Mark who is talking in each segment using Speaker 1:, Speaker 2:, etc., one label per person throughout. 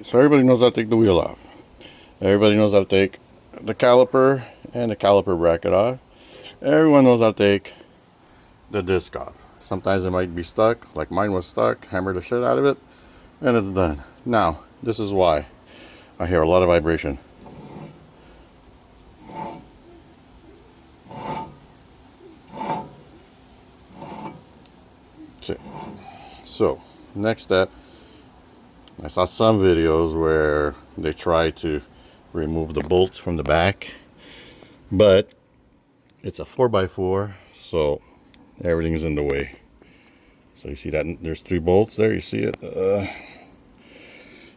Speaker 1: So everybody knows how to take the wheel off. Everybody knows how to take the caliper and the caliper bracket off. Everyone knows how to take the disc off. Sometimes it might be stuck, like mine was stuck. Hammer the shit out of it, and it's done. Now, this is why I hear a lot of vibration. Okay. So, next step, I saw some videos where they try to remove the bolts from the back, but it's a 4x4, so everything's in the way. So you see that there's 3 bolts there, you see it?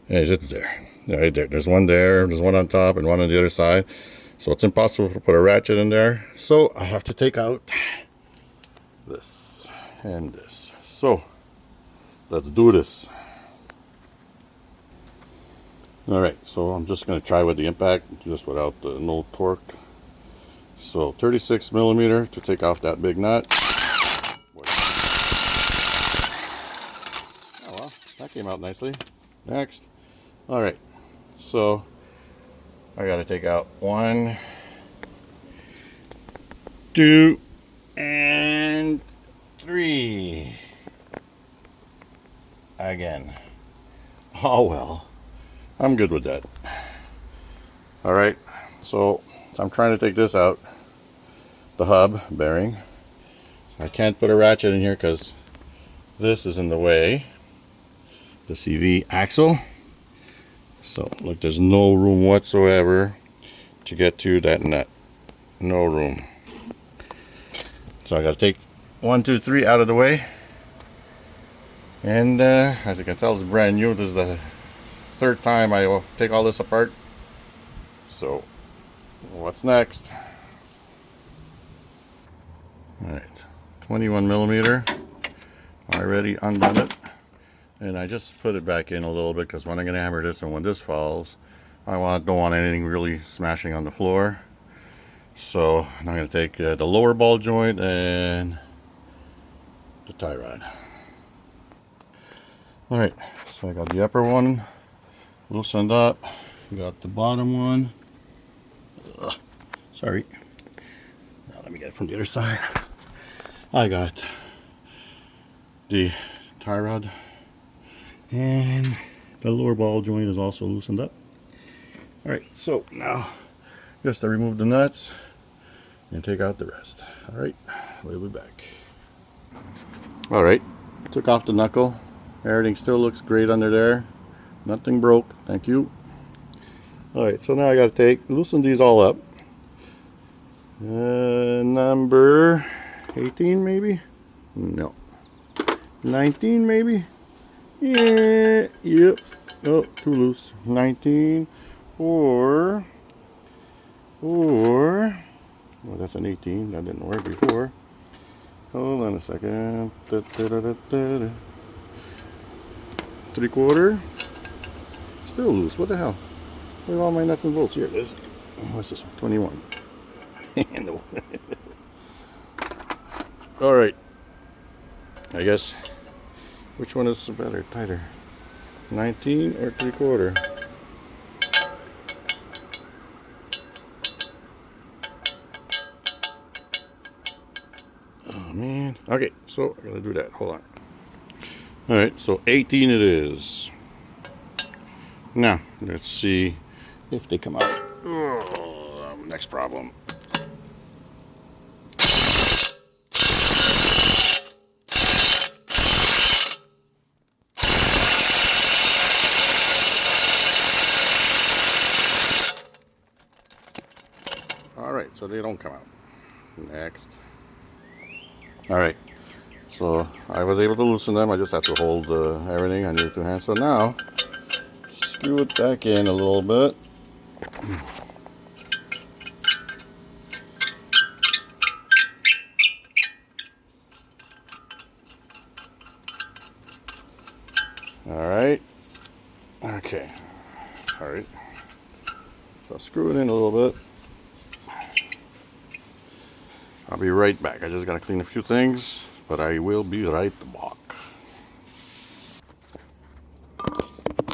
Speaker 1: It's there. Right there. There's one there, there's one on top and one on the other side. So it's impossible to put a ratchet in there. So I have to take out this and this. So let's do this. Alright, so I'm just going to try with the impact, just without the no torque. So 36 millimeter to take off that big nut. Oh well, that came out nicely. Next. Alright, so I got to take out 1, 2, and 3. Again. Oh well. I'm good with that. Alright, so I'm trying to take this out, the hub bearing. I can't put a ratchet in here because this is in the way, the CV axle. So look, there's no room whatsoever to get to that nut. No room. So I got to take 1, 2, 3 out of the way. And as you can tell, it's brand new. This is the 3rd time I will take all this apart. So what's next? Alright, 21 millimeter. I already undone it, and I just put it back in a little bit because when I'm going to hammer this and when this falls, I don't want anything really smashing on the floor. So I'm going to take the lower ball joint and the tie rod. Alright, so I got the upper one loosened up, got the bottom one. Sorry, now let me get it from the other side. I got the tie rod, and the lower ball joint is also loosened up. Alright, so now just to remove the nuts and take out the rest. Alright, we'll be back. Alright, took off the knuckle. Everything still looks great under there. Nothing broke, thank you. Alright, so now I gotta loosen these all up. Number 18 maybe? No. 19 maybe? Yeah, yep. Oh, too loose. 19 or well, that's an 18. That didn't work before. Hold on a second. 3/4. Still loose. What the hell? Where are all my nuts and bolts? Here it is. What's this one? 21. No. Alright. I guess. Which one is better, tighter? 19 or 3/4? Oh man. Okay, so I gotta do that. Hold on. Alright, so 18 it is. Now, let's see if they come out. Oh, next problem. Alright, so they don't come out. Next. Alright, so I was able to loosen them. I just have to hold everything on your 2 hands. So now, screw it back in a little bit. Alright. Okay. Alright. So I'll screw it in a little bit. I'll be right back. I just gotta clean a few things, but I will be right back.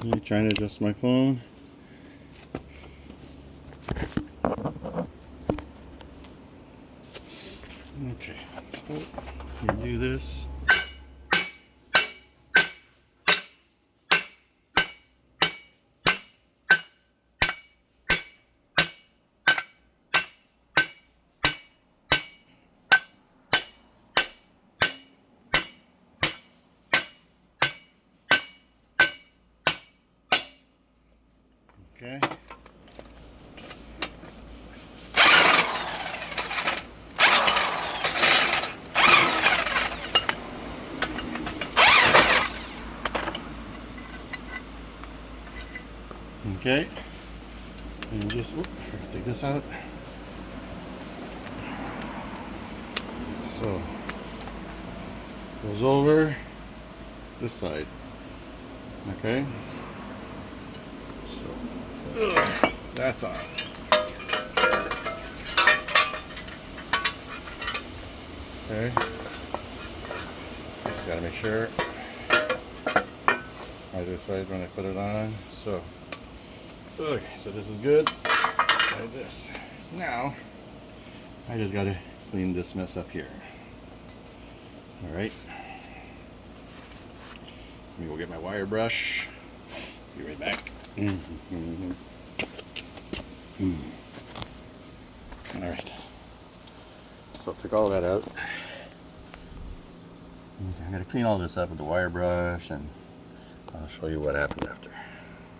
Speaker 1: I'm trying to adjust my phone. Okay, so you do this. Okay. Okay. And just take this out. So goes over this side. Okay. So that's on. Okay. Just gotta make sure either side when I put it on. So okay, so this is good. Like this. Now I just gotta clean this mess up here. Alright. Let me go get my wire brush. Be right back. Alright. So took all that out. Okay, I'm gonna clean all this up with the wire brush and I'll show you what happened after.